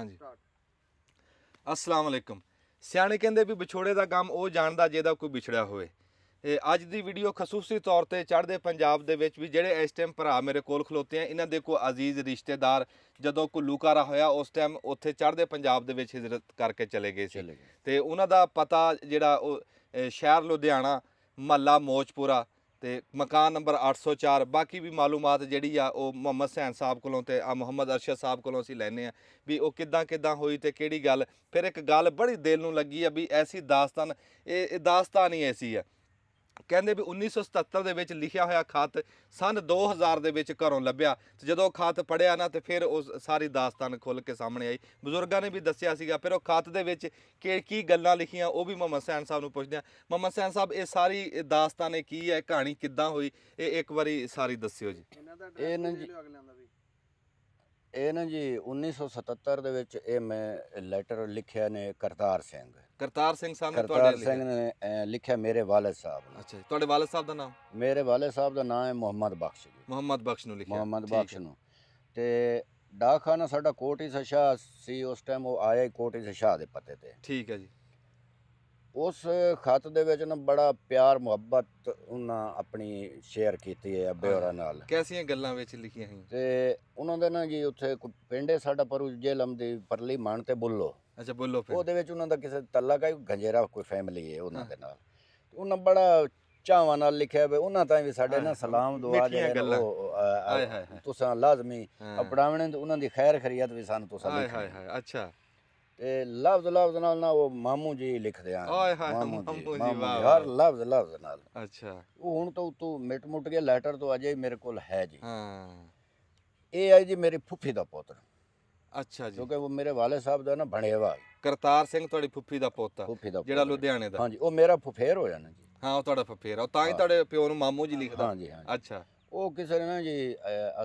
ਹਾਂਜੀ अस्सलाम वालेकुम। ਸਿਆਣੇ ਕਹਿੰਦੇ ਵੀ ਵਿਛੋੜੇ ਦਾ ਗਮ ਉਹ ਜਾਣਦਾ ਜਿਹਦਾ ਕੋਈ ਵਿਛੜਿਆ ਹੋਵੇ। ਇਹ ਅੱਜ ਦੀ ਵੀਡੀਓ ਖਸੂਸੀ ਤੌਰ ਤੇ ਚੜ੍ਹਦੇ ਪੰਜਾਬ ਦੇ ਵਿੱਚ ਵੀ ਜਿਹੜੇ ਇਸ ਟਾਈਮ ਭਰਾ ਮੇਰੇ ਕੋਲ ਖਲੋਤੇ ਆ, ਇਹਨਾਂ ਦੇ ਕੋਈ ਅਜ਼ੀਜ਼ ਰਿਸ਼ਤੇਦਾਰ ਜਦੋਂ ਘੁੱਲੂਘਾਰਾ ਹੋਇਆ ਉਸ ਟਾਈਮ ਉੱਥੇ ਚੜ੍ਹਦੇ ਪੰਜਾਬ ਦੇ ਵਿੱਚ ਹਿਜਰਤ ਕਰਕੇ ਚਲੇ ਗਏ ਸੀ ਤੇ ਉਹਨਾਂ ਦਾ ਪਤਾ ਜਿਹੜਾ ਉਹ ਸ਼ਹਿਰ ਲੁਧਿਆਣਾ, ਮਹੱਲਾ ਮੋਚਪੁਰਾ ਤੇ ਮਕਾਨ ਨੰਬਰ 804। ਬਾਕੀ ਵੀ ਮਾਲੂਮਾਤ ਜਿਹੜੀ ਆ ਉਹ ਮੁਹੰਮਦ ਹੁਸੈਨ ਸਾਹਿਬ ਕੋਲੋਂ ਤੇ ਮੁਹੰਮਦ ਅਰਸ਼ਦ ਸਾਹਿਬ ਕੋਲੋਂ ਅਸੀਂ ਲੈਨੇ ਆ ਵੀ ਉਹ ਕਿੱਦਾਂ ਹੋਈ ਤੇ ਕਿਹੜੀ ਗੱਲ। ਫਿਰ ਇੱਕ ਗੱਲ ਬੜੀ ਦਿਲ ਨੂੰ ਲੱਗੀ ਆ ਵੀ ਐਸੀ ਦਾਸਤਾਨ, ਇਹ ਦਾਸਤਾਨ ਹੀ ਐਸੀ ਆ। ਕਹਿੰਦੇ ਵੀ 1977 ਦੇ ਵਿੱਚ ਲਿਖਿਆ ਹੋਇਆ ਖੱਤ ਸਨ 2000 ਦੇ ਵਿੱਚ ਘਰੋਂ ਲੱਭਿਆ ਤੇ ਜਦੋਂ ਖੱਤ ਪੜ੍ਹਿਆ ਨਾ ਤੇ ਫਿਰ ਉਹ ਸਾਰੀ ਦਾਸਤਾਨ ਖੁੱਲ੍ਹ ਕੇ ਸਾਹਮਣੇ ਆਈ। ਬਜ਼ੁਰਗਾਂ ਨੇ ਵੀ ਦੱਸਿਆ ਸੀਗਾ। ਫਿਰ ਉਹ ਖੱਤ ਦੇ ਵਿੱਚ ਕੀ ਗੱਲਾਂ ਲਿਖੀਆਂ ਉਹ ਵੀ ਮੁਹੰਮਦ ਹੁਸੈਨ ਸਾਹਿਬ ਨੂੰ ਪੁੱਛਦੇ ਆ। ਮੁਹੰਮਦ ਹੁਸੈਨ ਸਾਹਿਬ, ਇਹ ਸਾਰੀ ਦਾਸਤਾਨ ਇਹ ਕੀ ਹੈ, ਕਹਾਣੀ ਕਿੱਦਾਂ ਹੋਈ, ਇਹ ਇੱਕ ਵਾਰੀ ਸਾਰੀ ਦੱਸਿਓ ਜੀ। ਇਹ ਨਾ ਜੀ 1977 ਦੇ ਵਿੱਚ ਇਹ ਮੈਂ ਲੈਟਰ ਲਿਖਿਆ ਨੇ ਕਰਤਾਰ ਸਿੰਘ ਸਾਹਿਬ ਨੇ ਕਰਤਾਰ ਸਿੰਘ ਨੇ ਲਿਖਿਆ ਮੇਰੇ ਵਾਲਿਦ ਸਾਹਿਬ ਨੂੰ। ਅੱਛਾ, ਤੁਹਾਡੇ ਵਾਲਿਦ ਸਾਹਿਬ ਦਾ ਨਾਮ? ਮੇਰੇ ਵਾਲਿਦ ਸਾਹਿਬ ਦਾ ਨਾਮ ਹੈ ਮੁਹੰਮਦ ਬਖਸ਼ ਜੀ। ਮੁਹੰਮਦ ਬਖਸ਼ ਨੂੰ ਲਿਖਿਆ? ਮੁਹੰਮਦ ਬਖਸ਼ ਨੂੰ। ਤੇ ਡਾਕਖਾਨਾ ਸਾਡਾ ਕੋਟੀ ਸ਼ਾਹ ਸੀ ਉਸ ਟਾਈਮ, ਉਹ ਆਇਆ ਹੀ ਕੋਟੀ ਸ਼ਾਹ ਦੇ ਪਤੇ ਤੇ। ਠੀਕ ਹੈ ਜੀ। ਉਸ ਖਤ ਦੇ ਵਿੱਚ ਨਾ ਬੜਾ ਪਿਆਰ ਮੁਹੱਬਤ ਉਹਨਾਂ ਆਪਣੀ ਸ਼ੇਅਰ ਕੀਤੀ ਹੈ ਅੱਬੇ ਹੋਰਾਂ ਨਾਲ। ਕੈਸੀਆਂ ਗੱਲਾਂ ਵਿੱਚ ਲਿਖੀਆਂ ਸੀ? ਤੇ ਉਹਨਾਂ ਦੇ ਨਾ ਜੀ ਉੱਥੇ ਪਿੰਡ ਹੈ ਸਾਡਾ ਪਰੂ ਜੇਲਮ ਦੀ ਪਰਲੀ ਮਣ ਤੇ ਬੁੱਲੋ। ਅੱਛਾ, ਬੁੱਲੋ। ਉਹਦੇ ਵਿੱਚ ਉਹਨਾਂ ਦਾ ਕਿਸੇ ਤਲਕ ਹੈ, ਗੰਜੇਰਾ ਕੋਈ ਫੈਮਿਲੀ ਹੈ ਉਹਨਾਂ ਦੇ ਨਾਲ। ਉਹਨਾਂ ਬੜਾ ਚਾਵਾਂ ਨਾਲ ਲਿਖਿਆ ਵੇ ਉਹਨਾਂ ਤਾਂ ਵੀ ਸਾਡੇ ਨਾ ਸਲਾਮ ਦੁਆ ਜਿਹੜੇ ਉਹ ਤੁਸੀਂ ਲਾਜ਼ਮੀ ਅਪਣਾਵਣੇ, ਉਹਨਾਂ ਦੀ ਖੈਰ ਖਰੀਅਤ ਵੀ ਸਾਨੂੰ ਤੁਸੀਂ ਲਿਖਣੀ। ਅੱਛਾ। ਤੇ ਲਫ਼ਜ਼ ਨਾਲ ਨਾ ਉਹ ਮਾਮੂ ਜੀ ਲਿਖਦੇ ਆ, ਮਾਮੂ ਜੀ ਹਰ ਲਫ਼ਜ਼ ਨਾਲ। ਅੱਛਾ। ਉਹ ਹੁਣ ਤਾਂ ਉਤੋਂ ਮਿਟ ਮੁੱਟ ਗਿਆ ਲੈਟਰ ਤੋਂ ਅਜੇ ਮੇਰੇ ਕੋਲ ਹੈ ਜੀ। ਹਾਂ, ਇਹ ਹੈ ਜੀ ਮੇਰੀ ਫੁੱਫੀ ਦਾ ਪੁੱਤਰ। ਅੱਛਾ ਜੀ। ਕਿਉਂਕਿ ਉਹ ਮੇਰੇ ਵਾਲੇ ਸਾਹਿਬ ਦਾ ਨਾ ਬਣੇਵਾ ਕਰਤਾਰ ਸਿੰਘ ਤੁਹਾਡੀ ਫੁੱਫੀ ਦਾ ਪੋਤਾ ਜਿਹੜਾ ਲੁਧਿਆਣੇ ਦਾ? ਹਾਂਜੀ, ਉਹ ਮੇਰਾ ਫੁਫੇਰ ਹੋਇਆ ਨਾ ਜੀ। ਹਾਂ, ਉਹ ਤੁਹਾਡਾ ਫੁਫੇਰ ਆ, ਤਾਂ ਹੀ ਤੁਹਾਡੇ ਪਿਓ ਨੂੰ ਮਾਮੂ ਜੀ ਲਿਖਦਾ? ਹਾਂਜੀ ਹਾਂਜੀ। ਅੱਛਾ। ਉਹ ਕਿਸੇ ਨੇ ਨਾ ਜੀ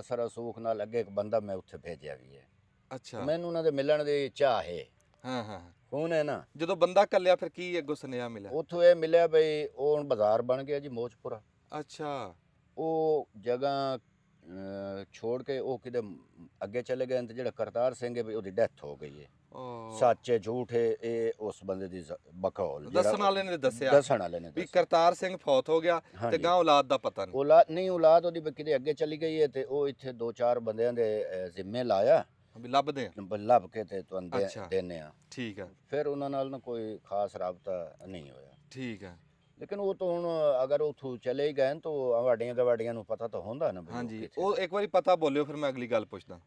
ਅਸਰ ਅਸੂਖ ਨਾਲ ਅੱਗੇ ਇੱਕ ਬੰਦਾ ਮੈਂ ਉੱਥੇ ਭੇਜਿਆ ਵੀ ਹੈ। ਅੱਛਾ। ਮੈਨੂੰ ਉਹਨਾਂ ਦੇ ਮਿਲਣ ਦੀ ਚਾਹ ਹੈ। ਹਾਂ। ਹੁਣ ਹੈ ਨਾ, ਜਦੋਂ ਬੰਦਾ ਕੱਲਿਆ ਫਿਰ ਕੀ ਅੱਗੋਂ ਸੁਨੇਹਾ ਮਿਲਿਆ? ਉੱਥੋਂ ਇਹ ਮਿਲਿਆ ਬਈ ਉਹ ਹੁਣ ਬਾਜ਼ਾਰ ਬਣ ਗਿਆ ਜੀ ਮੋਚਪੁਰਾ। ਅੱਛਾ। ਉਹ ਜਗ੍ਹਾ ਛੋੜ ਕੇ ਉਹ ਕਿਤੇ ਅੱਗੇ ਚਲੇ ਗਏ ਤੇ ਜਿਹੜਾ ਕਰਤਾਰ ਸਿੰਘ ਹੈ ਵੀ ਉਹਦੀ ਡੈਥ ਹੋ ਗਈ ਹੈ। ਸੱਚੇ ਝੂਠੇ ਇਹ ਉਸ ਬੰਦੇ ਦੀ ਬਕੌਲ ਦੱਸਣ ਵਾਲੇ ਨੇ ਦੱਸਿਆ ਵੀ ਕਰਤਾਰ ਸਿੰਘ ਫੌਤ ਹੋ ਗਿਆ ਤੇ ਗਾਂ ਔਲਾਦ ਦਾ ਪਤਾ ਨਹੀਂ। ਔਲਾਦ ਉਹਦੀ ਕਿਤੇ ਅੱਗੇ ਚਲੀ ਗਈ ਹੈ ਤੇ ਉਹ ਇੱਥੇ 2-4 ਬੰਦਿਆਂ ਦੇ ਜ਼ਿੰਮੇ ਲਾਇਆ ਵੀ ਲੱਭਦੇ ਆ, ਲੱਭ ਕੇ ਤੇ ਤੁਹਾਨੂੰ ਦੇਨੇ ਆ। ਠੀਕ ਆ। ਫਿਰ ਉਹਨਾਂ ਨਾਲ ਨਾ ਕੋਈ ਖਾਸ ਰਾਬਤਾ ਨਹੀਂ ਹੋਇਆ। ਠੀਕ ਆ। ਲੇਕਿਨ ਉਹ ਤਾਂ ਹੁਣ ਅਗਰ ਉੱਥੋਂ ਚਲੇ ਹੀ ਗਏ ਤਾਂ ਵਾਡੀਆਂ ਨੂੰ ਪਤਾ ਤਾਂ ਹੁੰਦਾ ਨਾ। ਹਾਂਜੀ, ਉਹ ਇੱਕ ਵਾਰੀ ਪਤਾ ਬੋਲਿਓ ਫਿਰ ਮੈਂ ਅਗਲੀ ਗੱਲ ਪੁੱਛਦਾ।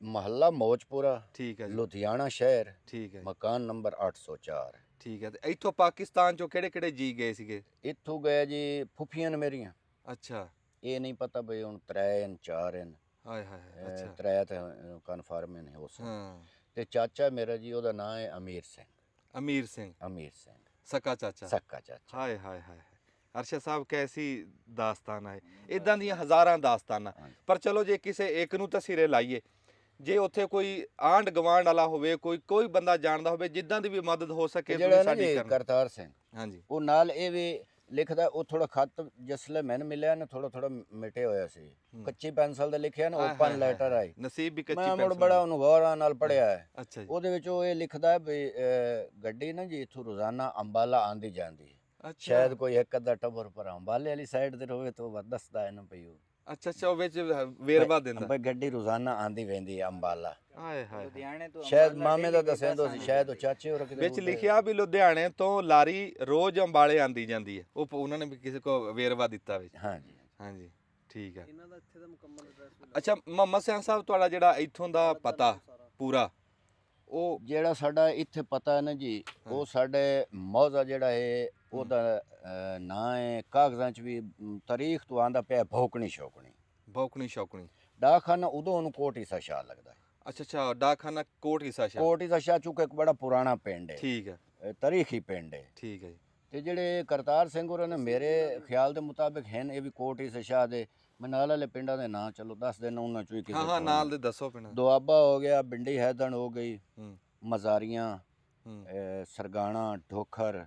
ਮਹੱਲਾ ਮੋਚਪੁਰਾ, ਠੀਕ ਹੈ, ਲੁਧਿਆਣਾ ਸ਼ਹਿਰ, ਠੀਕ ਹੈ, ਮਕਾਨ ਨੰਬਰ 804। ਠੀਕ ਹੈ। ਤੇ ਇੱਥੋਂ ਪਾਕਿਸਤਾਨ ਚੋਂ ਕਿਹੜੇ ਜੀ ਗਏ ਸੀਗੇ? ਇੱਥੋਂ ਗਏ ਜੀ ਫੁੱਫੀਆਂ ਨੇ ਮੇਰੀਆਂ। ਅੱਛਾ। ਇਹ ਨਹੀਂ ਪਤਾ ਬਈ ਹੁਣ 3-4 ਹਾਏ ਹਾਏ। ਅੱਛਾ। 3 ਤੇ ਕਨਫਰਮ ਨੇ ਉਸ। ਹਾਂ। ਤੇ ਚਾਚਾ ਮੇਰਾ ਜੀ ਉਹਦਾ ਨਾਮ ਹੈ ਅਮੀਰ ਸਿੰਘ। ਸਕਾ ਚਾਚਾ। ਹਾਏ ਹਾਏ ਹਾਏ। ਅਰਸ਼ਦ ਸਾਹਿਬ, ਕੈਸੀ ਦਾਸਤਾਨ ਹੈ। ਇਦਾਂ ਦੀਆਂ ਹਜ਼ਾਰਾਂ ਦਾਸਤਾਨਾਂ। ਪਰ ਚਲੋ ਜੇ ਕਿਸੇ ਇੱਕ ਨੂੰ ਤਸੀਰੇ ਲਾਈਏ, ਜੇ ਉੱਥੇ ਕੋਈ ਆਂਢ ਗਵਾਂਢ ਵਾਲਾ ਹੋਵੇ, ਕੋਈ ਬੰਦਾ ਜਾਣਦਾ ਹੋਵੇ, ਜਿੱਦਾਂ ਦੀ ਵੀ ਮਦਦ ਹੋ ਸਕੇ ਸਾਡੀ ਕਰਤਾਰ ਸਿੰਘ। ਹਾਂਜੀ। ਉਹ ਨਾਲ ਇਹ ਵੀ ਲਿਖਦਾ, ਉਹ ਥੋੜਾ ਖੱਤ ਜਿਸਲੇ ਮੈਨੂੰ ਮਿਲਿਆ ਨਾ ਥੋੜਾ ਮਿਟੇ ਹੋਇਆ ਸੀ, ਕੱਚੀ ਪੈਨਸਲ ਦਾ ਲਿਖਿਆ ਨਾ, ਓਪਨ ਲੈਟਰ ਆਈ। ਨਸੀਬ ਵੀ ਕੱਚੀ ਪੈਨਸਲ। ਮੈਂ ਬੜਾ ਉਹਨੂੰ ਗੌਰ ਨਾਲ ਪੜਿਆ ਹੈ। ਅੱਛਾ ਜੀ। ਉਹਦੇ ਵਿੱਚ ਉਹ ਇਹ ਲਿਖਦਾ ਵੀ ਗੱਡੀ ਨਾ ਜੀ ਇੱਥੋਂ ਰੋਜ਼ਾਨਾ ਅੰਬਾਲਾ ਆਂਦੀ ਜਾਂਦੀ। ਸ਼ਾਇਦ ਕੋਈ ਇੱਕ ਅੱਧਾ ਟੱਬਰ ਪਰ ਅੰਬਾਲੇ ਵਾਲੀ ਸਾਈਡ ਤੇ ਹੋਵੇ ਤਾਂ ਦੱਸਦਾ ਹੈ ਨਾ ਭਈ ਉਹ। ਅੱਛਾ, ਉਹ ਵਿੱਚ ਵੇਰਵਾ ਦਿੰਦਾ ਬਈ ਗੱਡੀ ਰੋਜ਼ਾਨਾ ਆਂਦੀ ਵੈਂਦੀ ਅੰਬਾਲਾ। ਹਾਏ ਹਾਏ। ਲੁਧਿਆਣੇ ਤੋਂ ਸ਼ਾਇਦ ਮਾਮੇ ਦਾ ਦੱਸਿਆ ਤਾਂ ਸੀ, ਸ਼ਾਇਦ ਉਹ ਚਾਚੇ ਹੋਰ ਕਿਤੇ ਵਿੱਚ ਲਿਖਿਆ ਵੀ ਲੁਧਿਆਣੇ ਤੋਂ ਲਾਰੀ ਰੋਜ਼ ਅੰਬਾਲੇ ਆਂਦੀ ਜਾਂਦੀ ਹੈ। ਉਹ ਉਹਨਾਂ ਨੇ ਵੀ ਕਿਸੇ ਕੋ ਵੇਰਵਾ ਦਿੱਤਾ ਵਿੱਚ। ਹਾਂਜੀ। ਠੀਕ ਹੈ। ਇਹਨਾਂ ਦਾ ਇੱਥੇ ਦਾ ਮੁਕੰਮਲ ਐਡਰੈਸ। ਅੱਛਾ, ਮੁਹੰਮਦ ਹੁਸੈਨ ਸਾਹਿਬ, ਤੁਹਾਡਾ ਜਿਹੜਾ ਇੱਥੋਂ ਦਾ ਪਤਾ ਪੂਰਾ, ਉਹ ਜਿਹੜਾ ਸਾਡਾ ਇੱਥੇ ਪਤਾ ਹੈ ਨਾ ਜੀ, ਉਹ ਸਾਡੇ ਮੌਜ਼ਾ ਜਿਹੜਾ ਹੈ ਉਹਦਾ ਨਾਂ ਹੈ ਕਾਗਜ਼ਾਂ 'ਚ ਵੀ ਤਾਰੀਖ ਤੋਂ ਆਂਦਾ ਪਿਆ ਭੌਕਣੀ ਸ਼ੌਕਣੀ। ਡਾਕਖਾਨਾ ਉਦੋਂ ਉਹਨੂੰ ਕੋਟ ਈਸਾ ਸ਼ਾਹ ਲੱਗਦਾ ਹੈ। ਅੱਛਾ। ਡਾਕਖਾਨਾ ਕੋਟ ਈਸਾ ਸ਼ਾਹ ਚੁੱਕ ਇੱਕ ਬੜਾ ਪੁਰਾਣਾ ਪਿੰਡ ਹੈ। ਠੀਕ ਹੈ। ਤਾਰੀਖੀ ਪਿੰਡ ਹੈ। ਠੀਕ ਹੈ ਜੀ। ਤੇ ਜਿਹੜੇ ਕਰਤਾਰ ਸਿੰਘ ਹੋਰਾਂ ਨੇ ਮੇਰੇ ਖਿਆਲ ਦੇ ਮੁਤਾਬਿਕ ਹਨ ਇਹ ਵੀ ਕੋਟ ਈਸਾ ਸ਼ਾਹ ਦੇ। ਮੈਂ ਨਾਲ ਵਾਲੇ ਪਿੰਡਾਂ ਦੇ ਨਾਂ ਚਲੋ ਦੱਸ ਦੇਣਾ ਉਹਨਾਂ ਚੋਂ ਹੀ ਕਿਸੇ। ਹਾਂ, ਨਾਲ ਦੇ ਦੱਸੋ ਪਿੰਡ। ਦੁਆਬਾ ਹੋ ਗਿਆ, ਬਿੰਡੀ ਹੈਦਣ ਹੋ ਗਈ, ਮਜ਼ਾਰੀਆਂ, ਸਰਗਾਣਾ, ਢੋਖਰ,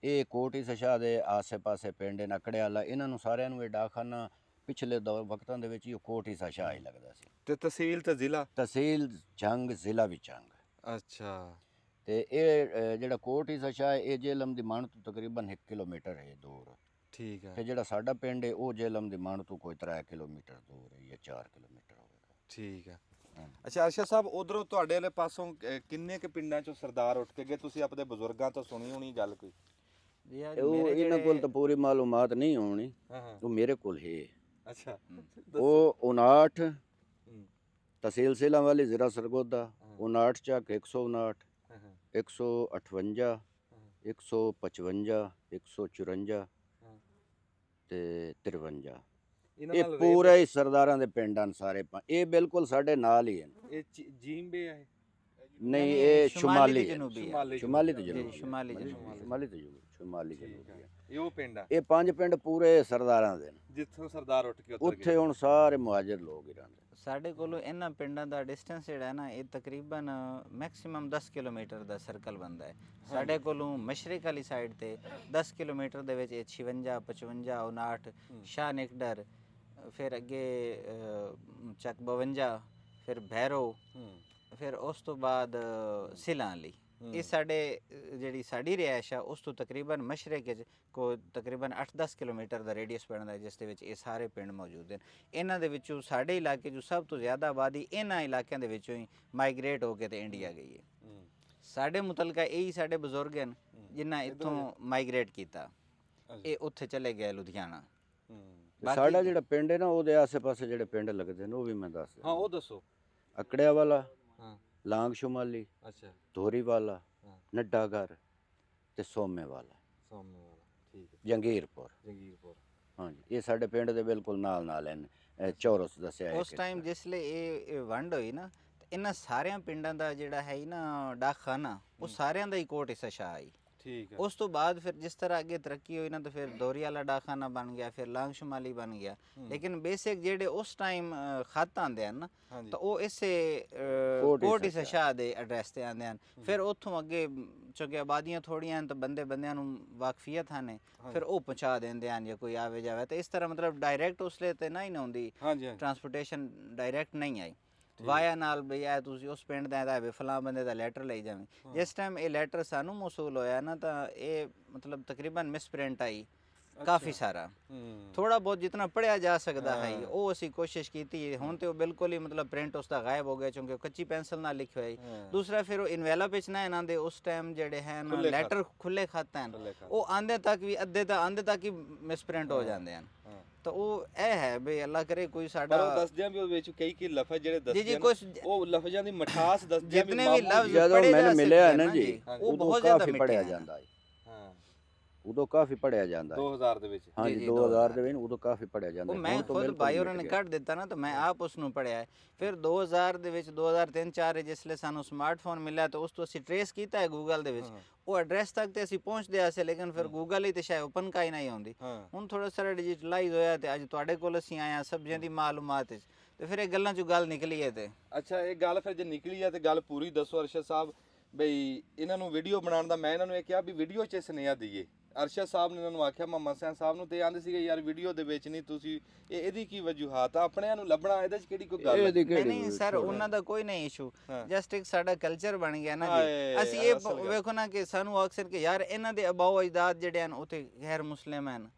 ਇਹ ਕੋਟ ਈਸਾ ਸ਼ਾਹ ਦੇ ਆਸੇ ਪਾਸੇ ਪਿੰਡ ਨੇ। ਨਕੜੇ ਵਾਲਾ, ਇਹਨਾਂ ਨੂੰ ਸਾਰਿਆਂ ਨੂੰ ਇਹ ਡਾਕਖਾਨਾ ਪਿਛਲੇ ਵਕਤਾਂ ਦੇ ਵਿੱਚ ਹੀ ਕੋਟ ਈਸਾ ਸ਼ਾਹ ਹੀ ਲੱਗਦਾ ਸੀ। ਤੇ ਤਹਿਸੀਲ ਤੇ ਜ਼ਿਲ੍ਹਾ? ਤਹਿਸੀਲ ਜੰਗ, ਜ਼ਿਲ੍ਹਾ ਵੀ ਜੰਗ। ਅੱਛਾ ਤੇ ਇਹ ਜਿਹੜਾ ਕੋਟ ਇਸਾ ਹੈ ਇਹ ਜੇਹਲਮ ਦੀ ਮਾਣ ਤੋਂ ਤਕਰੀਬਨ 1 ਕਿਲੋਮੀਟਰ ਹੈ ਦੂਰ। ਠੀਕ ਹੈ ਤੇ ਜਿਹੜਾ ਸਾਡਾ ਪਿੰਡ ਹੈ ਉਹ ਜੇਹਲਮ ਦੀ ਮਾਣ ਤੋਂ ਕੋਈ 3 ਕਿਲੋਮੀਟਰ ਦੂਰ ਹੈ ਜਾਂ 4 ਕਿਲੋਮੀਟਰ ਹੋਵੇਗਾ। ਠੀਕ ਹੈ। ਹਾਂ। ਅੱਛਾ ਅਰਸ਼ਦ ਸਾਹਿਬ, ਉਧਰੋਂ ਤੁਹਾਡੇ ਵਾਲੇ ਪਾਸੋਂ ਕਿੰਨੇ ਕੁ ਪਿੰਡਾਂ ਚੋਂ ਸਰਦਾਰ ਉੱਠ ਕੇ ਗਏ? ਤੁਸੀਂ ਆਪਣੇ ਬਜ਼ੁਰਗਾਂ ਤੋਂ ਸੁਣੀ ਹੋਣੀ ਗੱਲ ਕੋਈ? ਉਹ ਇਹਨਾਂ ਕੋਲ ਤਾਂ ਪੂਰੀ ਮਾਲੂਮਾਤ ਨਹੀਂ ਹੋਣੀ, ਹਾਂ ਉਹ ਮੇਰੇ ਕੋਲ ਹੈ। ਅੱਛਾ ਉਹ 59 ਤਹਿਸੀਲ ਸੇਲਾਂ ਵਾਲੀ ਜ਼ਿਲ੍ਹਾ ਸਰਗੋਦਾ, 59 ਚੱਕ 159 158 155 154 ਤੇ 53। ਇਹ ਪੂਰੇ ਹੀ ਸਰਦਾਰਾਂ ਦੇ ਪਿੰਡ ਹਨ ਸਾਰੇ। ਇਹ ਬਿਲਕੁਲ ਸਾਡੇ ਨਾਲ ਹੀ ਹਨ। ਇਹ ਜੀਂਬੇ ਹੈ? ਨਹੀਂ, ਇਹ ਸ਼ੁਮਾਲੀ ਸ਼ੁਮਾਲੀ ਤੇ ਜਨੂਬੀ ਹੈ। ਇਹ ਉਹ ਪਿੰਡ ਆ? ਇਹ 5 ਪਿੰਡ ਪੂਰੇ ਸਰਦਾਰਾਂ ਦੇ ਨੇ, ਜਿੱਥੋਂ ਸਰਦਾਰ ਉੱਠ ਕੇ ਉੱਥੇ ਹੁਣ ਸਾਰੇ ਮੁਹਾਜਰ ਲੋਕ ਹੀ ਰਹਿੰਦੇ। ਸਾਡੇ ਕੋਲੋਂ ਇਹਨਾਂ ਪਿੰਡਾਂ ਦਾ ਡਿਸਟੈਂਸ ਜਿਹੜਾ ਹੈ ਨਾ, ਇਹ ਤਕਰੀਬਨ ਮੈਕਸਿਮਮ 10 ਕਿਲੋਮੀਟਰ ਦਾ ਸਰਕਲ ਬਣਦਾ ਹੈ। ਸਾਡੇ ਕੋਲੋਂ ਮਸ਼ਰਕ ਵਾਲੀ ਸਾਈਡ ਤੇ 10 ਕਿਲੋਮੀਟਰ ਦੇ ਵਿੱਚ ਇਹ 56 55 59 ਸ਼ਾਹ ਨਿਕਡਰ, ਫਿਰ ਅੱਗੇ ਚੱਕ 52, ਫਿਰ ਭੈਰੋ, ਫਿਰ ਉਸ ਤੋਂ ਬਾਅਦ ਸਿਲਾਂ ਵਾਲੀ। ਇਹ ਸਾਡੇ ਜਿਹੜੀ ਸਾਡੀ ਰਿਹਾਇਸ਼ ਆ ਉਸ ਤੋਂ ਤਕਰੀਬਨ ਮਸ਼ਰਕ ਵਿੱਚ ਕੋਈ ਤਕਰੀਬਨ 8-10 ਕਿਲੋਮੀਟਰ ਦਾ ਰੇਡੀਅਸ ਪੈਂਦਾ, ਜਿਸ ਦੇ ਵਿੱਚ ਇਹ ਸਾਰੇ ਪਿੰਡ ਮੌਜੂਦ ਹਨ। ਇਹਨਾਂ ਦੇ ਵਿੱਚੋਂ ਸਾਡੇ ਇਲਾਕੇ 'ਚ ਸਭ ਤੋਂ ਜ਼ਿਆਦਾ ਆਬਾਦੀ ਇਹਨਾਂ ਇਲਾਕਿਆਂ ਦੇ ਵਿੱਚੋਂ ਹੀ ਮਾਈਗ੍ਰੇਟ ਹੋ ਕੇ ਤੇ ਇੰਡੀਆ ਗਈ ਹੈ। ਸਾਡੇ ਮੁਤਲਕਾ ਇਹੀ ਸਾਡੇ ਬਜ਼ੁਰਗ ਹਨ ਜਿਨ੍ਹਾਂ ਇੱਥੋਂ ਮਾਈਗ੍ਰੇਟ ਕੀਤਾ, ਇਹ ਉੱਥੇ ਚਲੇ ਗਏ ਲੁਧਿਆਣਾ। ਸਾਡਾ ਜਿਹੜਾ ਪਿੰਡ ਹੈ ਨਾ, ਉਹਦੇ ਆਸੇ-ਪਾਸੇ ਜਿਹੜੇ ਪਿੰਡ ਲੱਗਦੇ ਨੇ ਉਹ ਵੀ ਮੈਂ ਦੱਸ ਦਿੰਦਾ। ਹਾਂ ਉਹ ਦੱਸੋ। ਅਕੜਿਆ ਵਾਲਾ, ਹਾਂ, ਲਾਂਗ ਸ਼ੁਮਾਲੀ, ਅੱਛਾ, ਧੋਰੀ ਵਾਲਾ, ਹਾਂ, ਨੱਡਾਗਰ ਤੇ ਸੋਮੇ ਵਾਲਾ, ਸਾਹਮਣੇ ਵਾਲਾ। ਠੀਕ ਹੈ। ਜੰਗੀਰਪੁਰ। ਹਾਂਜੀ, ਇਹ ਸਾਡੇ ਪਿੰਡ ਦੇ ਬਿਲਕੁਲ ਨਾਲ ਹਨ। ਚੌਰਸ ਦੱਸਿਆ ਉਸ ਟਾਈਮ ਜਿਸਲੇ ਇਹ ਵੰਡ ਹੋਈ ਨਾ, ਤੇ ਇਹਨਾਂ ਸਾਰਿਆਂ ਪਿੰਡਾਂ ਦਾ ਜਿਹੜਾ ਹੈ ਨਾ ਡਾਕਖਾਨਾ, ਉਹ ਸਾਰਿਆਂ ਦਾ ਹੀ ਕੋਟ ਹਿੱਸਾ ਸ਼ਾਹ ਆਈ। ਠੀਕ ਹੈ। ਉਸ ਤੋਂ ਬਾਅਦ ਫਿਰ ਜਿਸ ਤਰ੍ਹਾਂ ਅੱਗੇ ਤਰੱਕੀ ਹੋਈ ਨਾ, ਤਾਂ ਫਿਰ ਦੋਰੀ ਵਾਲਾ ਡਾਕਖਾਨਾ ਬਣ ਗਿਆ, ਫਿਰ ਲਾਂਗ ਸ਼ੁਮਾਲੀ ਬਣ ਗਿਆ। ਲੇਕਿਨ ਬੇਸਿਕ ਜਿਹੜੇ ਉਸ ਟਾਈਮ ਖੱਤ ਆਉਂਦੇ ਹਨ ਨਾ, ਤਾਂ ਉਹ ਇਸੇ ਕੋਟ ਹਿੱਸਾ ਸ਼ਾਹ ਦੇ ਐਡਰੈਸ ਤੇ ਆਉਂਦੇ ਹਨ। ਫਿਰ ਉੱਥੋਂ ਅੱਗੇ ਚੁੱਕੇ ਆਬਾਦੀਆਂ ਥੋੜੀਆਂ ਹਨ, ਤਾਂ ਬੰਦਿਆਂ ਨੂੰ ਵਾਕਫੀਅਤ ਹਨ, ਫਿਰ ਉਹ ਪਹੁੰਚਾ ਦਿੰਦੇ ਹਨ ਜਾਂ ਕੋਈ ਆਵੇ ਜਾਵੇ। ਤਾਂ ਇਸ ਤਰ੍ਹਾਂ ਮਤਲਬ ਡਾਇਰੈਕਟ ਉਸਲੇ ਤੇ ਨਹੀਂ ਹੁੰਦੀ ਟਰਾਂਸਪੋਰਟੇਸ਼ਨ, ਡਾਇਰੈਕਟ ਨਹੀਂ ਆਈ ਵਾਇਆ ਨਾਲ ਬਈ ਇਹ ਤੁਸੀਂ ਉਸ ਪਿੰਡ ਦਾ ਇਹਦਾ ਫਲਾਂ ਬੰਦੇ ਦਾ ਲੈਟਰ ਲਈ ਜਾਵੇਂ। ਜਿਸ ਟਾਈਮ ਇਹ ਲੈਟਰ ਸਾਨੂੰ ਮੌਸੂਲ ਹੋਇਆ ਨਾ, ਤਾਂ ਇਹ ਮਤਲਬ ਤਕਰੀਬਨ ਮਿਸਪ੍ਰਿੰਟ ਆਈ ਕਾਫੀ ਸਾਰਾ। ਥੋੜਾ ਬਹੁਤ ਜਿਤਨਾ ਪੜਿਆ ਜਾ ਸਕਦਾ ਹੈ ਉਹ ਅਸੀਂ ਕੋਸ਼ਿਸ਼ ਕੀਤੀ। ਹੁਣ ਤੇ ਉਹ ਬਿਲਕੁਲ ਹੀ ਮਤਲਬ ਪ੍ਰਿੰਟ ਉਸਦਾ ਗਾਇਬ ਹੋ ਗਿਆ, ਕਿਉਂਕਿ ਕੱਚੀ ਪੈਨਸਲ ਨਾਲ ਲਿਖਿਆ ਹੋਇਆ। ਦੂਸਰਾ ਫਿਰ ਉਹ ਇਨਵੈਲਪ ਵਿੱਚ ਨਾ ਇਹਨਾਂ ਦੇ ਉਸ ਟਾਈਮ ਜਿਹੜੇ ਹਨ ਲੈਟਰ ਖੁੱਲੇ ਖੱਤ ਹਨ, ਉਹ ਆਂਦੇ ਤੱਕ ਵੀ ਅੱਧੇ ਤੱਕ ਹੀ ਮਿਸਪ੍ਰਿੰਟ ਹੋ ਜਾਂਦੇ ਹਨ। ਤਾਂ ਉਹ ਇਹ ਹੈ ਵੀ ਅੱਲਾ ਕਰੇ ਕੋਈ ਸਾਡਾ ਦੱਸਦਿਆਂ ਵੀ ਉਹਦੇ ਵਿੱਚ ਕਈ ਲਫ਼ਜ਼ ਜਿਹੜੇ ਦੱਸਦੇ ਜੀ ਕੁਝ ਉਹ ਲਫ਼ਜ਼ਾਂ ਦੀ ਮਠਾਸ ਦੱਸਦੇ ਜਿੰਨੇ ਵੀ ਲਫ਼ਜ਼ ਜਦੋਂ ਮੈਨੂੰ ਮਿਲਿਆ ਹੈ ਨਾ ਜੀ, ਉਹ ਬਹੁਤ ਜ਼ਿਆਦਾ ਪੜਿਆ ਜਾਂਦਾ ਹੈ। ਉਦੋਂ ਕਾਫੀ ਪੜਿਆ ਜਾਂਦਾ 2000 ਦੇ ਵਿੱਚ। ਹਾਂਜੀ 2000 ਦੇ ਵਿੱਚ ਉਦੋਂ ਕਾਫੀ ਪੜਿਆ ਜਾਂਦਾ। ਉਹ ਮੈਂ ਖੁਦ ਭਾਈ ਹੋਰਾਂ ਨੇ ਕੱਢ ਦਿੱਤਾ ਨਾ, ਤਾਂ ਮੈਂ ਆਪ ਉਸ ਨੂੰ ਪੜਿਆ। ਫਿਰ 2000 ਦੇ ਵਿੱਚ 2003-04 ਜਿਸਲੇ ਸਾਨੂੰ ਸਮਾਰਟਫੋਨ ਮਿਲਿਆ, ਤਾਂ ਉਸ ਤੋਂ ਅਸੀਂ ਟ੍ਰੇਸ ਕੀਤਾ ਹੈ ਗੂਗਲ ਦੇ ਵਿੱਚ, ਉਹ ਐਡਰੈਸ ਤੱਕ ਤੇ ਅਸੀਂ ਪਹੁੰਚਦੇ ਆਸੇ। ਲੇਕਿਨ ਫਿਰ ਗੂਗਲ ਹੀ ਤੇ ਸ਼ਾਇਦ ਓਪਨ ਕਾਈ ਨਹੀਂ ਆਉਂਦੀ। ਹੁਣ ਥੋੜਾ ਸਾਰਾ ਡਿਜੀਟਲਾਈਜ਼ ਹੋਇਆ ਤੇ ਅੱਜ ਤੁਹਾਡੇ ਕੋਲ ਅਸੀਂ ਆਇਆ ਸਬਜ਼ੀਆਂ ਦੀ ਮਾਲੂਮਾਤ ਵਿੱਚ, ਤੇ ਫਿਰ ਇਹ ਗੱਲਾਂ 'ਚੋਂ ਗੱਲ ਨਿਕਲੀ ਹੈ। ਤੇ ਅੱਛਾ, ਇਹ ਗੱਲ ਫਿਰ ਜੇ ਨਿਕਲੀ ਹੈ ਤੇ ਗੱਲ ਪੂਰੀ ਦੱਸੋ ਅਰਸ਼ਦ ਸਾਹਿਬ। ਬਈ ਇਹਨਾਂ ਨੂੰ ਵੀਡੀਓ ਬਣਾਉਣ ਦਾ ਮੈਂ ਇਹਨਾਂ ਨੂੰ ਇਹ ਕਿਹਾ ਵੀ ਵੀਡੀਓ 'ਚ ਸੁਨੇਹਾ ਦਈਏ। ਅਰਸ਼ਦ ਸਾਹਿਬ ਨੇ ਇਹਨਾਂ ਨੂੰ ਆਖਿਆ, ਮੁਹੰਮਦ ਹੁਸੈਨ ਸਾਹਿਬ ਨੂੰ, ਤੇ ਆਂਦੇ ਸੀਗੇ ਯਾਰ ਵੀਡੀਓ ਦੇ ਵਿੱਚ ਨਹੀਂ ਤੁਸੀਂ, ਇਹਦੀ ਕੀ ਵਜੂਹਾਤ ਆ? ਆਪਣਿਆਂ ਨੂੰ ਲੱਭਣਾ, ਇਹਦੇ 'ਚ ਕਿਹੜੀ ਕੋਈ ਗੱਲ ਨਹੀਂ ਸਰ, ਉਹਨਾਂ ਦਾ ਕੋਈ ਨਹੀਂ ਇਸ਼ੂ, ਜਸਟ ਇੱਕ ਸਾਡਾ ਕਲਚਰ ਬਣ ਗਿਆ ਨਾ ਜੀ। ਅਸੀਂ ਇਹ ਵੇਖੋ ਨਾ ਕਿ ਸਾਨੂੰ ਅਕਸਰ ਕਿ ਯਾਰ ਇਹਨਾਂ ਦੇ ਅਬਾਓ ਅਜਦਾਦ ਜਿਹੜੇ ਹਨ ਉਹ ਤੇ ਗੈਰ ਮੁਸਲਿਮ ਹਨ।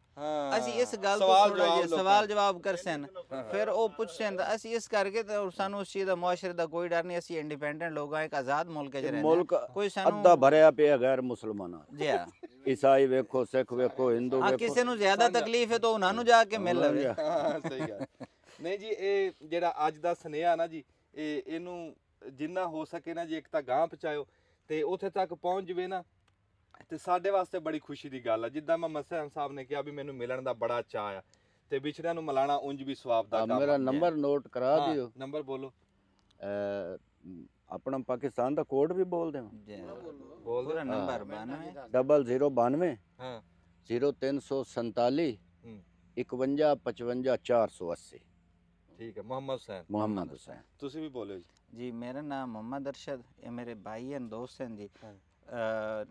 ਅਸੀਂ ਇਸ ਗੱਲ ਤੋਂ ਥੋੜਾ ਜਿਹਾ ਸਵਾਲ ਜਵਾਬ ਕਰਸਨ, ਫਿਰ ਉਹ ਪੁੱਛਣ ਤਾਂ ਅਸੀਂ ਇਸ ਕਰਕੇ ਤਾਂ ਸਾਨੂੰ ਉਸ ਚੀਜ਼ ਦਾ ਮੁਆਸ਼ਰੇ ਦਾ ਕੋਈ ਡਰ ਨਹੀਂ। ਅਸੀਂ ਇੰਡੀਪੈਂਡੈਂਟ ਲੋਕ ਹਾਂ, ਇੱਕ ਆਜ਼ਾਦ ਮੁਲਕ 'ਚ ਰਹਿੰਦੇ ਹਾਂ। ਕੋਈ ਸਾਨੂੰ ਅੱਧਾ ਭਰਿਆ ਪਿਆ ਗੈਰ ਮੁਸਲਮਾਨਾਂ ਜੀ, ਈਸਾਈ ਵੇਖੋ, ਸਿੱਖ ਵੇਖੋ, ਹਿੰਦੂ ਵੇਖੋ। ਕਿਸੇ ਨੂੰ ਜ਼ਿਆਦਾ ਤਕਲੀਫ ਹੈ ਤਾਂ ਉਹਨਾਂ ਨੂੰ ਜਾ ਕੇ ਮਿਲ ਲਵੇ। ਸਹੀ ਗੱਲ। ਨਹੀਂ ਜੀ, ਇਹ ਜਿਹੜਾ ਅੱਜ ਦਾ ਸੁਨੇਹਾ ਨਾ ਜੀ, ਇਹਨੂੰ ਜਿੰਨਾ ਹੋ ਸਕੇ ਨਾ ਜੀ, ਇੱਕ ਤਾਂ ਗਾਂਹ ਪਹੁੰਚਾਇਓ ਤੇ ਉੱਥੇ ਤੱਕ ਪਹੁੰਚ ਜਵੇ ਨਾ, ਤੇ ਸਾਡੇ ਵਾਸਤੇ ਬੜੀ ਖੁਸ਼ੀ ਦੀ ਗੱਲ ਆ। ਜਿੱਦਾਂ ਮੁਹੰਮਦ ਹੁਸੈਨ ਸਾਹਿਬ ਨੇ ਕਿਹਾ ਵੀ ਮੈਨੂੰ ਮਿਲਣ ਦਾ ਬੜਾ ਚਾਅ ਆ, ਤੇ ਵਿਛੜਿਆਂ ਨੂੰ ਮਿਲਾਣਾ ਉਂਝ ਵੀ ਸਵਾਬ ਦਾ ਕੰਮ। ਮੇਰਾ ਨੰਬਰ ਨੋਟ ਕਰਾ ਦਿਓ। ਨੰਬਰ ਬੋਲੋ। ਆਪਣਾ ਪਾਕਿਸਤਾਨ ਦਾ ਕੋਡ ਵੀ ਬੋਲ ਦੇਵਾਂ? ਬੋਲ ਪੂਰਾ ਨੰਬਰ 0092 ਹਾਂ 0347 51 55 480। ਠੀਕ ਹੈ, ਮੁਹੰਮਦ ਹੁਸੈਨ। ਤੁਸੀਂ ਵੀ ਬੋਲਿਓ ਜੀ। ਮੇਰਾ ਨਾਮ ਮੁਹੰਮਦ ਅਰਸ਼ਦ, ਇਹ ਮੇਰੇ ਭਾਈ ਹਨ, ਦੋਸਤ ਹਨ ਜੀ।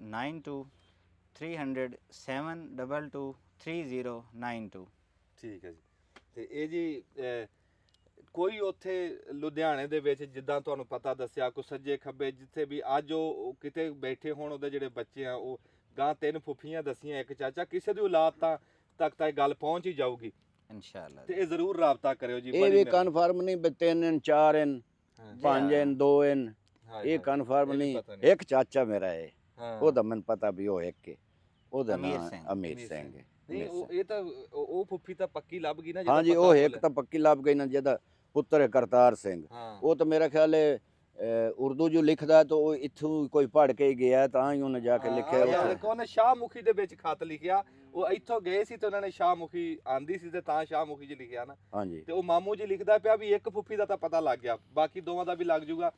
9230722392। ਠੀਕ ਹੈ ਜੀ। ਤੇ ਇਹ ਜੀ ਕੋਈ ਉੱਥੇ ਲੁਧਿਆਣੇ ਦੇ ਵਿੱਚ ਜਿੱਦਾਂ ਤੁਹਾਨੂੰ ਪਤਾ ਦੱਸਿਆ ਕੋਈ ਸੱਜੇ ਖੱਬੇ ਜਿੱਥੇ ਵੀ ਅੱਜ ਉਹ ਕਿਤੇ ਬੈਠੇ ਹੋਣ ਉਹਦੇ ਜਿਹੜੇ ਬੱਚੇ ਆ ਉਹ ਗਾਂ 3 ਫੁੱਫੀਆਂ ਦਸੀਆਂ ਇੱਕ ਚਾਚਾ ਕਿਸੇ ਦੀ ਔਲਾਦ ਤੱਕ ਤਾਂ ਇਹ ਗੱਲ ਪਹੁੰਚ ਹੀ ਜਾਊਗੀ ਇਨਸ਼ਾਅੱਲਾ। ਤੇ ਇਹ ਜ਼ਰੂਰ ਰਾਬਤਾ ਕਰਿਓ ਜੀ। ਇਹ ਵੀ ਕਨਫਰਮ ਨਹੀਂ ਵੀ 3 ਇਨ 4 ਇਨ 5 ਇਨ 2 ਇਨ ਇਹ ਕਨਫਰਮ ਨਹੀਂ। ਇੱਕ ਚਾਚਾ ਮੇਰਾ ਹੈ ਉਹਦਾ ਮੈਨੂੰ ਪਤਾ ਵੀ ਉਹ ਇੱਕ ਹੈ, ਉਹਦਾ ਨਾਮ ਅਮੀਰ ਸਿੰਘ ਹੈ। ਨਹੀਂ ਇਹ ਤਾਂ ਉਹ ਫੁੱਫੀ ਤਾਂ ਪੱਕੀ ਲੱਭ ਗਈ ਨਾ। ਹਾਂਜੀ ਉਹ ਇੱਕ ਤਾਂ ਪੱਕੀ ਲੱਭ ਗਈ ਨਾ ਜਿਹਦਾ ਪੁੱਤਰ ਹੈ ਕਰਤਾਰ ਸਿੰਘ। ਉਹ ਤਾਂ ਮੇਰਾ ਖਿਆਲ ਹੈ ਉਰਦੂ ਜੋ ਲਿਖਦਾ ਹੈ ਤਾਂ ਉਹ ਇੱਥੋਂ ਕੋਈ ਪੜ੍ਹ ਕੇ ਹੀ ਗਿਆ ਤਾਂ ਹੀ ਉਹਨੇ ਜਾ ਕੇ ਲਿਖਿਆ। ਦੇਖੋ ਉਹਨੇ ਸ਼ਾਹਮੁਖੀ ਦੇ ਵਿੱਚ ਖਤ ਲਿਖਿਆ, ਉਹ ਇੱਥੋਂ ਗਏ ਸੀ ਤੇ ਉਹਨਾਂ ਨੇ ਸ਼ਾਹਮੁਖੀ ਆਂਦੀ ਸੀ ਤੇ ਤਾਂ ਸ਼ਾਹਮੁਖੀ ਜੀ ਲਿਖਿਆ ਨਾ। ਹਾਂਜੀ ਤੇ ਉਹ ਮਾਮੂ ਜੀ ਲਿਖਦਾ ਪਿਆ ਵੀ ਇੱਕ ਫੁੱਫੀ ਦਾ ਤਾਂ ਪਤਾ ਲੱਗ ਗਿਆ, ਬਾਕੀ ਦੋਵਾਂ ਦਾ ਵੀ ਲੱਗ ਜੂਗਾ।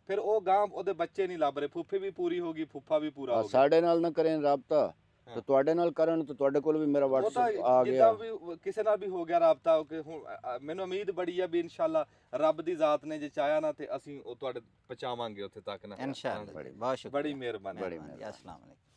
ਫਿਰ ਉਹ ਗਾਂ ਉਹਦੇ ਬੱਚੇ ਨਹੀਂ ਲੱਭ ਰਹੇ, ਫੁੱਫੀ ਵੀ ਪੂਰੀ ਹੋ ਗਈ, ਫੁੱਫਾ ਵੀ ਪੂਰਾ ਹੋ ਗਿਆ। ਸਾਡੇ ਨਾਲ ਨਾ ਕਰੇ ਰਾਬਤਾ ਤੇ ਤੁਹਾਡੇ ਨਾਲ ਕਰਨ ਤੇ ਤੁਹਾਡੇ ਕੋਲ ਵੀ ਮੇਰਾ WhatsApp ਆ ਗਿਆ। ਜਿੱਦਾਂ ਵੀ ਕਿਸੇ ਨਾਲ ਵੀ ਹੋ ਗਿਆ ਰਾਬਤਾ ਕਿ ਹੁਣ ਮੈਨੂੰ ਉਮੀਦ ਬੜੀ ਆ ਵੀ ਇਨਸ਼ਾਅੱਲਾ ਰੱਬ ਦੀ ਜ਼ਾਤ ਨੇ ਜੇ ਚਾਹਿਆ ਨਾ ਤੇ ਅਸੀਂ ਉਹ ਤੁਹਾਡੇ ਪਹੁੰਚਾਵਾਂਗੇ ਉੱਥੇ ਤੱਕ ਨਾ ਇਨਸ਼ਾਅੱਲਾ। ਬਹੁਤ ਸ਼ੁਕਰੀਆ, ਬੜੀ ਮਿਹਰਬਾਨੀ। अस्सलाम वालेकुम।